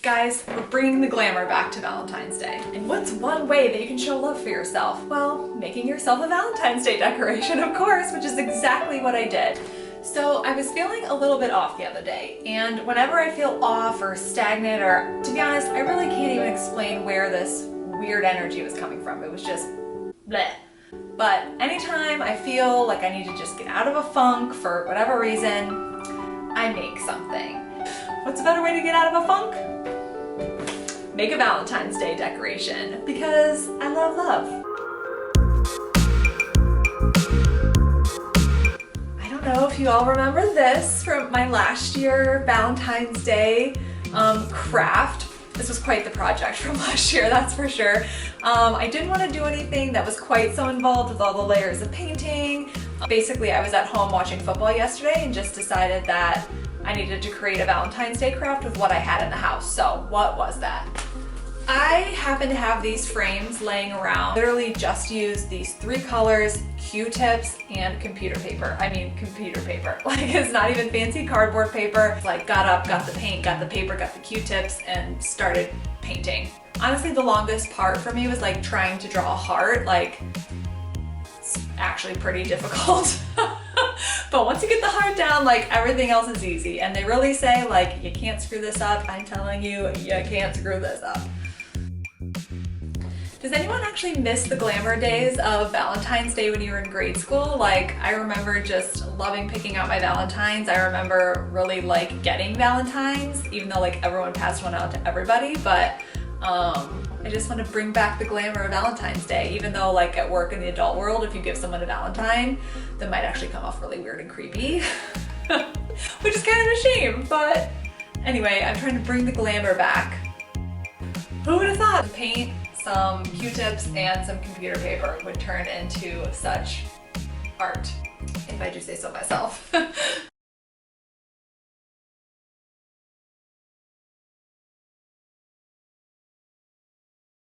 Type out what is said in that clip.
Guys, we're bringing the glamour back to Valentine's Day. And what's one way that you can show love for yourself? Well, making yourself a Valentine's Day decoration, of course, which is exactly what I did. So I was feeling a little bit off the other day, and whenever I feel off or stagnant, or to be honest, I really can't even explain where this weird energy was coming from. It was just bleh. But anytime I feel like I need to just get out of a funk for whatever reason, I make something. What's a better way to get out of a funk? Make a Valentine's Day decoration, because I love love. I don't know if you all remember this from my last year Valentine's Day craft. This was quite the project from last year, that's for sure. I didn't want to do anything that was quite so involved with all the layers of painting. Basically, I was at home watching football yesterday and just decided that I needed to create a Valentine's Day craft with what I had in the house. So what was that? I happen to have these frames laying around. Literally just used these 3 colors, Q-tips, and computer paper. I mean computer paper. Like, it's not even fancy cardboard paper. Like, got up, got the paint, got the paper, got the Q-tips, and started painting. Honestly, the longest part for me was like trying to draw a heart. Like, it's actually pretty difficult. But once you get the heart down, like, everything else is easy. And they really say, like, you can't screw this up. I'm telling you, you can't screw this up. Does anyone actually miss the glamour days of Valentine's Day when you were in grade school? Like, I remember just loving picking out my Valentines. I remember really like getting Valentines, even though like everyone passed one out to everybody. But I just want to bring back the glamour of Valentine's Day, even though like at work in the adult world, if you give someone a Valentine, that might actually come off really weird and creepy, which is kind of a shame. But anyway, I'm trying to bring the glamour back. Who would have thought paint, some Q-tips, and some computer paper would turn into such art, if I do say so myself.